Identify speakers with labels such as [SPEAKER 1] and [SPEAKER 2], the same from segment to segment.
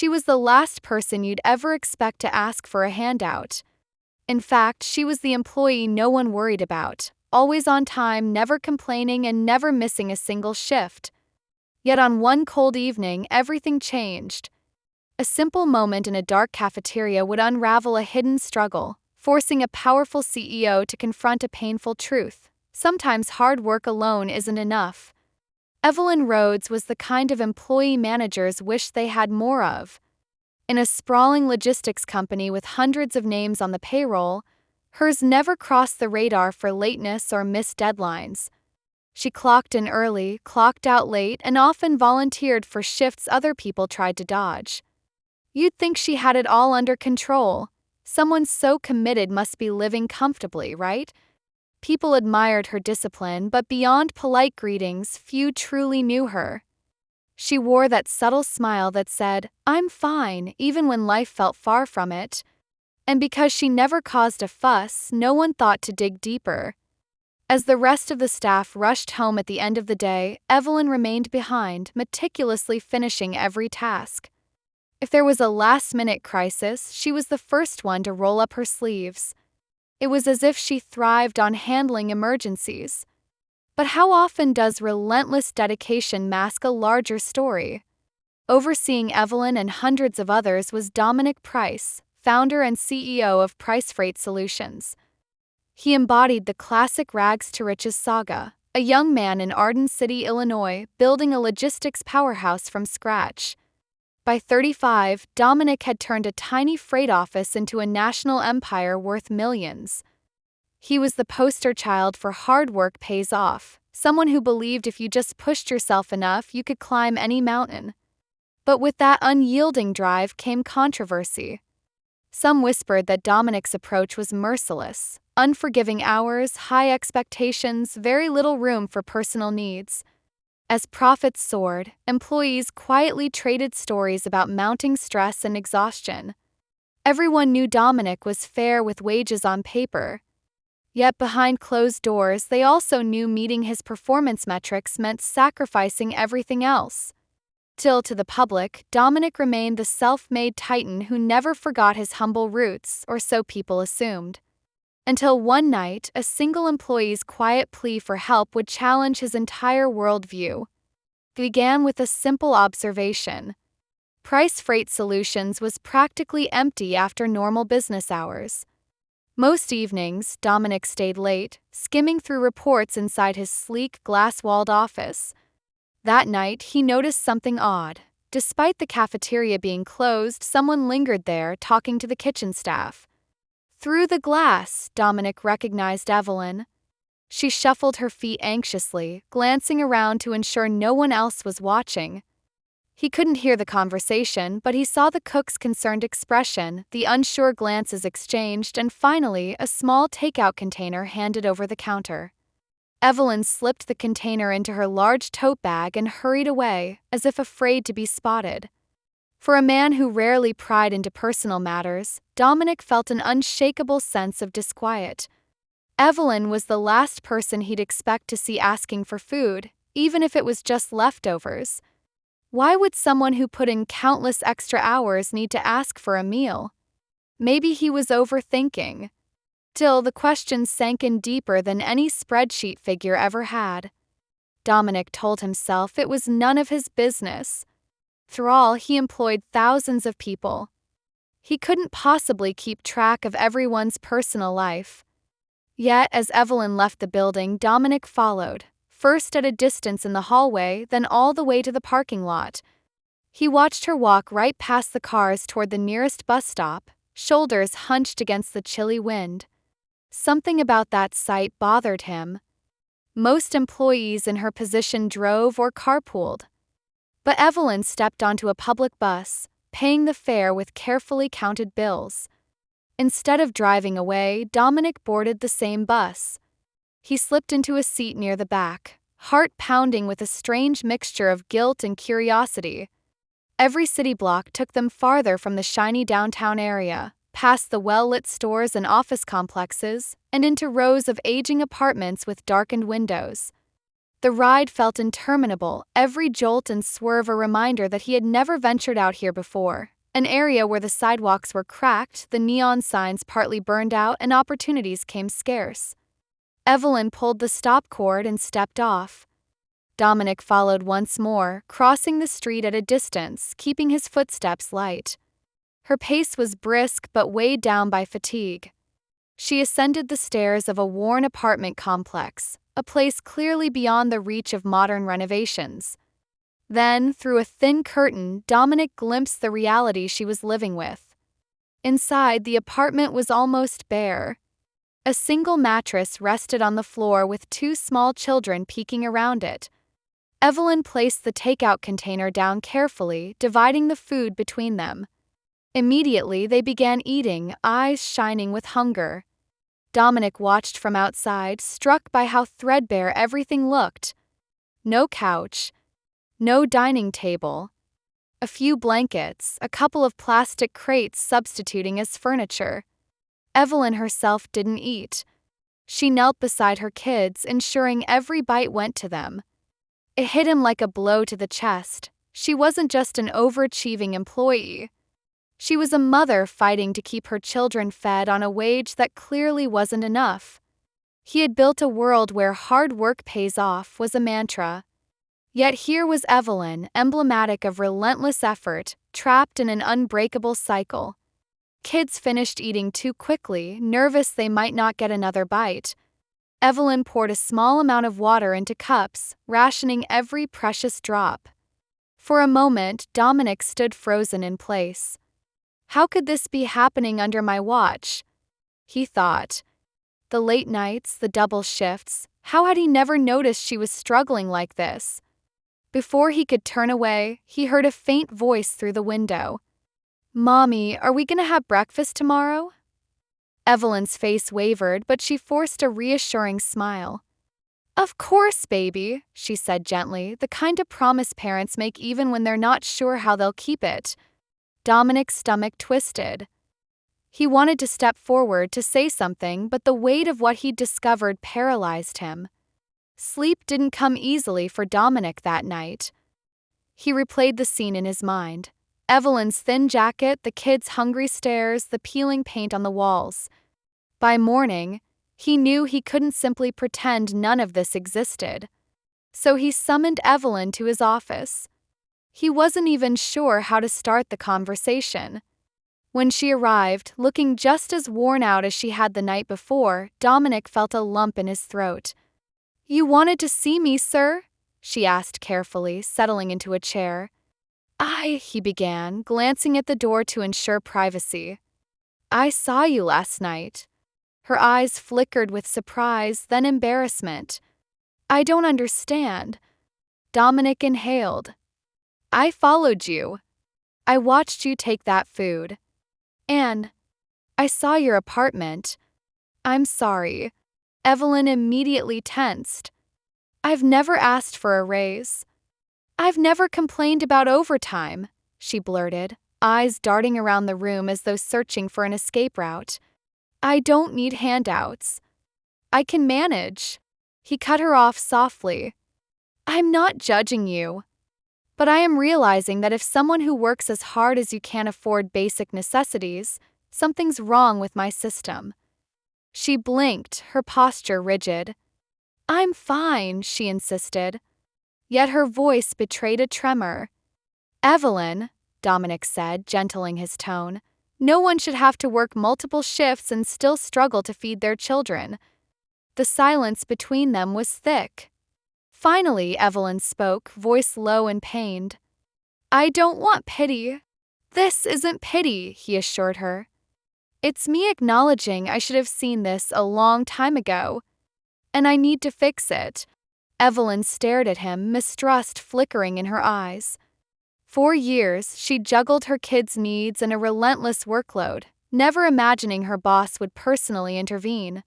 [SPEAKER 1] She was the last person you'd ever expect to ask for a handout. In fact, she was the employee no one worried about, always on time, never complaining, and never missing a single shift. Yet on one cold evening, everything changed. A simple moment in a dark cafeteria would unravel a hidden struggle, forcing a powerful CEO to confront a painful truth. Sometimes hard work alone isn't enough. Evelyn Rhodes was the kind of employee managers wish they had more of. In a sprawling logistics company with hundreds of names on the payroll, hers never crossed the radar for lateness or missed deadlines. She clocked in early, clocked out late, and often volunteered for shifts other people tried to dodge. You'd think she had it all under control. Someone so committed must be living comfortably, right? People admired her discipline, but beyond polite greetings, few truly knew her. She wore that subtle smile that said, "I'm fine," even when life felt far from it. And because she never caused a fuss, no one thought to dig deeper. As the rest of the staff rushed home at the end of the day, Evelyn remained behind, meticulously finishing every task. If there was a last-minute crisis, she was the first one to roll up her sleeves. It was as if she thrived on handling emergencies. But how often does relentless dedication mask a larger story? Overseeing Evelyn and hundreds of others was Dominic Price, founder and CEO of Price Freight Solutions. He embodied the classic rags to riches saga, a young man in Arden City, Illinois, building a logistics powerhouse from scratch. By 35, Dominic had turned a tiny freight office into a national empire worth millions. He was the poster child for hard work pays off, someone who believed if you just pushed yourself enough, you could climb any mountain. But with that unyielding drive came controversy. Some whispered that Dominic's approach was merciless, unforgiving hours, high expectations, very little room for personal needs. As profits soared, employees quietly traded stories about mounting stress and exhaustion. Everyone knew Dominic was fair with wages on paper. Yet behind closed doors, they also knew meeting his performance metrics meant sacrificing everything else. Till to the public, Dominic remained the self-made titan who never forgot his humble roots, or so people assumed. Until one night, a single employee's quiet plea for help would challenge his entire worldview. It began with a simple observation. Price Freight Solutions was practically empty after normal business hours. Most evenings, Dominic stayed late, skimming through reports inside his sleek, glass-walled office. That night, he noticed something odd. Despite the cafeteria being closed, someone lingered there, talking to the kitchen staff. Through the glass, Dominic recognized Evelyn. She shuffled her feet anxiously, glancing around to ensure no one else was watching. He couldn't hear the conversation, but he saw the cook's concerned expression, the unsure glances exchanged, and finally, a small takeout container handed over the counter. Evelyn slipped the container into her large tote bag and hurried away, as if afraid to be spotted. For a man who rarely pried into personal matters, Dominic felt an unshakable sense of disquiet. Evelyn was the last person he'd expect to see asking for food, even if it was just leftovers. Why would someone who put in countless extra hours need to ask for a meal? Maybe he was overthinking. Still, the question sank in deeper than any spreadsheet figure ever had. Dominic told himself it was none of his business. After all, he employed thousands of people. He couldn't possibly keep track of everyone's personal life. Yet, as Evelyn left the building, Dominic followed, first at a distance in the hallway, then all the way to the parking lot. He watched her walk right past the cars toward the nearest bus stop, shoulders hunched against the chilly wind. Something about that sight bothered him. Most employees in her position drove or carpooled. But Evelyn stepped onto a public bus, paying the fare with carefully counted bills. Instead of driving away, Dominic boarded the same bus. He slipped into a seat near the back, heart pounding with a strange mixture of guilt and curiosity. Every city block took them farther from the shiny downtown area, past the well-lit stores and office complexes, and into rows of aging apartments with darkened windows. The ride felt interminable, every jolt and swerve a reminder that he had never ventured out here before. An area where the sidewalks were cracked, the neon signs partly burned out, and opportunities came scarce. Evelyn pulled the stop cord and stepped off. Dominic followed once more, crossing the street at a distance, keeping his footsteps light. Her pace was brisk but weighed down by fatigue. She ascended the stairs of a worn apartment complex, a place clearly beyond the reach of modern renovations. Then, through a thin curtain, Dominic glimpsed the reality she was living with. Inside, the apartment was almost bare. A single mattress rested on the floor with two small children peeking around it. Evelyn placed the takeout container down carefully, dividing the food between them. Immediately, they began eating, eyes shining with hunger. Dominic watched from outside, struck by how threadbare everything looked. No couch, no dining table. A few blankets, a couple of plastic crates substituting as furniture. Evelyn herself didn't eat. She knelt beside her kids, ensuring every bite went to them. It hit him like a blow to the chest. She wasn't just an overachieving employee. She was a mother fighting to keep her children fed on a wage that clearly wasn't enough. He had built a world where hard work pays off was a mantra. Yet here was Evelyn, emblematic of relentless effort, trapped in an unbreakable cycle. Kids finished eating too quickly, nervous they might not get another bite. Evelyn poured a small amount of water into cups, rationing every precious drop. For a moment, Dominic stood frozen in place. How could this be happening under my watch? He thought. The late nights, the double shifts, how had he never noticed she was struggling like this? Before he could turn away, he heard a faint voice through the window. "Mommy, are we gonna have breakfast tomorrow?" Evelyn's face wavered, but she forced a reassuring smile. "Of course, baby," she said gently, the kind of promise parents make even when they're not sure how they'll keep it. Dominic's stomach twisted. He wanted to step forward to say something, but the weight of what he'd discovered paralyzed him. Sleep didn't come easily for Dominic that night. He replayed the scene in his mind. Evelyn's thin jacket, the kids' hungry stares, the peeling paint on the walls. By morning, he knew he couldn't simply pretend none of this existed. So he summoned Evelyn to his office. He wasn't even sure how to start the conversation. When she arrived, looking just as worn out as she had the night before, Dominic felt a lump in his throat. "You wanted to see me, sir?" she asked carefully, settling into a chair. He began, glancing at the door to ensure privacy. "I saw you last night." Her eyes flickered with surprise, then embarrassment. "I don't understand." Dominic inhaled. "I followed you. I watched you take that food. And I saw your apartment. I'm sorry." Evelyn immediately tensed. "I've never asked for a raise. I've never complained about overtime," she blurted, eyes darting around the room as though searching for an escape route. "I don't need handouts. I can manage." He cut her off softly. "I'm not judging you. But I am realizing that if someone who works as hard as you can't afford basic necessities, something's wrong with my system." She blinked, her posture rigid. "I'm fine," she insisted. Yet her voice betrayed a tremor. "Evelyn," Dominic said, gentling his tone, "no one should have to work multiple shifts and still struggle to feed their children." The silence between them was thick. Finally, Evelyn spoke, voice low and pained. "I don't want pity." "This isn't pity," he assured her. "It's me acknowledging I should have seen this a long time ago. And I need to fix it." Evelyn stared at him, mistrust flickering in her eyes. For years, she juggled her kids' needs and a relentless workload, never imagining her boss would personally intervene.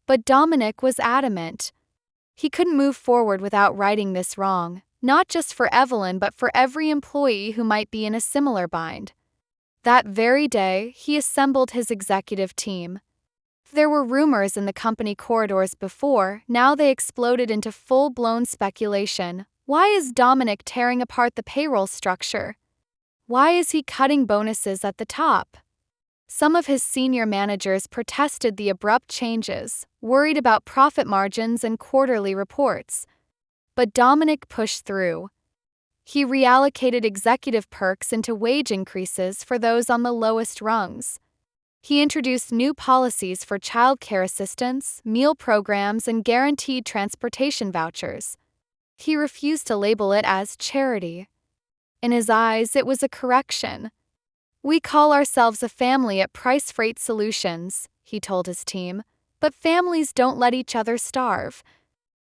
[SPEAKER 1] But Dominic was adamant. He couldn't move forward without righting this wrong, not just for Evelyn but for every employee who might be in a similar bind. That very day, he assembled his executive team. There were rumors in the company corridors before, now they exploded into full-blown speculation. Why is Dominic tearing apart the payroll structure? Why is he cutting bonuses at the top? Some of his senior managers protested the abrupt changes, worried about profit margins and quarterly reports. But Dominic pushed through. He reallocated executive perks into wage increases for those on the lowest rungs. He introduced new policies for childcare assistance, meal programs, and guaranteed transportation vouchers. He refused to label it as charity. In his eyes, it was a correction. "We call ourselves a family at Price Freight Solutions," he told his team, "but families don't let each other starve."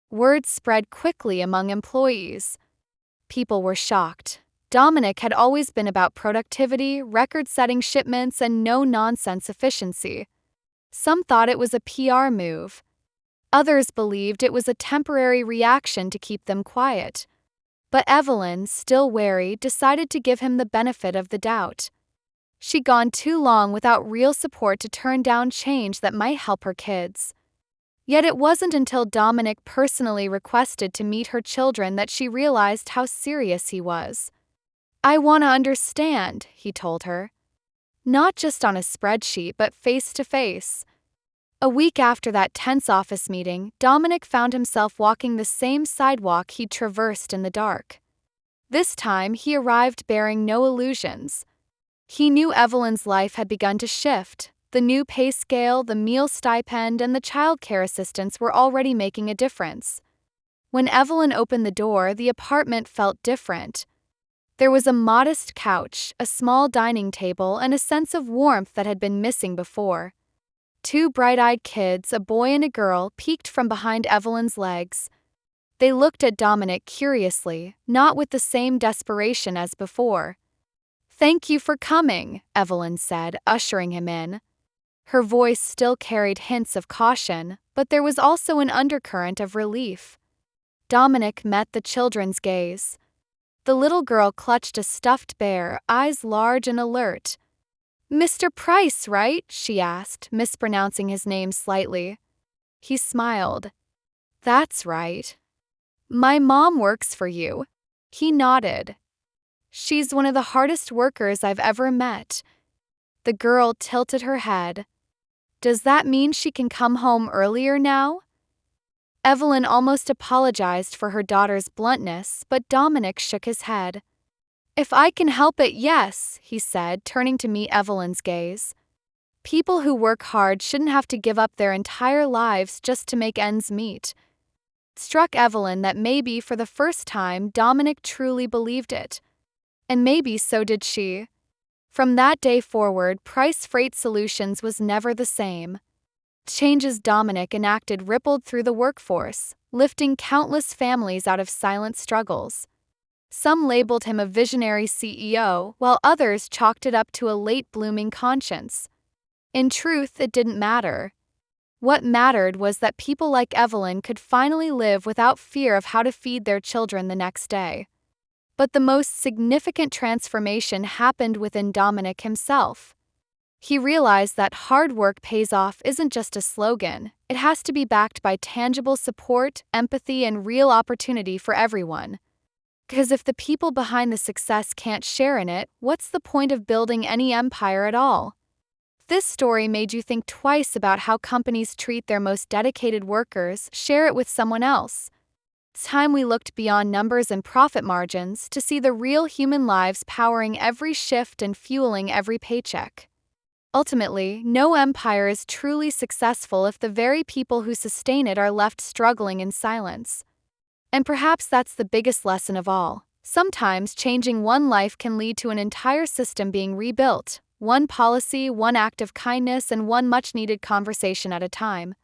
[SPEAKER 1] Word spread quickly among employees. People were shocked. Dominic had always been about productivity, record-setting shipments, and no-nonsense efficiency. Some thought it was a PR move. Others believed it was a temporary reaction to keep them quiet. But Evelyn, still wary, decided to give him the benefit of the doubt. She'd gone too long without real support to turn down change that might help her kids. Yet it wasn't until Dominic personally requested to meet her children that she realized how serious he was. "I want to understand," he told her. Not just on a spreadsheet, but face to face. A week after that tense office meeting, Dominic found himself walking the same sidewalk he'd traversed in the dark. This time, he arrived bearing no illusions. He knew Evelyn's life had begun to shift. The new pay scale, the meal stipend, and the childcare assistance were already making a difference. When Evelyn opened the door, the apartment felt different. There was a modest couch, a small dining table, and a sense of warmth that had been missing before. Two bright-eyed kids, a boy and a girl, peeked from behind Evelyn's legs. They looked at Dominic curiously, not with the same desperation as before. "Thank you for coming," Evelyn said, ushering him in. Her voice still carried hints of caution, but there was also an undercurrent of relief. Dominic met the children's gaze. The little girl clutched a stuffed bear, eyes large and alert. "Mr. Price, right?" she asked, mispronouncing his name slightly. He smiled. "That's right. My mom works for you." He nodded. "She's one of the hardest workers I've ever met." The girl tilted her head. "Does that mean she can come home earlier now?" Evelyn almost apologized for her daughter's bluntness, but Dominic shook his head. "If I can help it, yes," he said, turning to meet Evelyn's gaze. People who work hard shouldn't have to give up their entire lives just to make ends meet. It struck Evelyn that maybe for the first time Dominic truly believed it. And maybe so did she. From that day forward, Price Freight Solutions was never the same. Changes Dominic enacted rippled through the workforce, lifting countless families out of silent struggles. Some labeled him a visionary CEO, while others chalked it up to a late-blooming conscience. In truth, it didn't matter. What mattered was that people like Evelyn could finally live without fear of how to feed their children the next day. But the most significant transformation happened within Dominic himself. He realized that hard work pays off isn't just a slogan, it has to be backed by tangible support, empathy, and real opportunity for everyone. Because if the people behind the success can't share in it, what's the point of building any empire at all? If this story made you think twice about how companies treat their most dedicated workers, share it with someone else. It's time we looked beyond numbers and profit margins to see the real human lives powering every shift and fueling every paycheck. Ultimately, no empire is truly successful if the very people who sustain it are left struggling in silence. And perhaps that's the biggest lesson of all. Sometimes changing one life can lead to an entire system being rebuilt, one policy, one act of kindness, and one much-needed conversation at a time.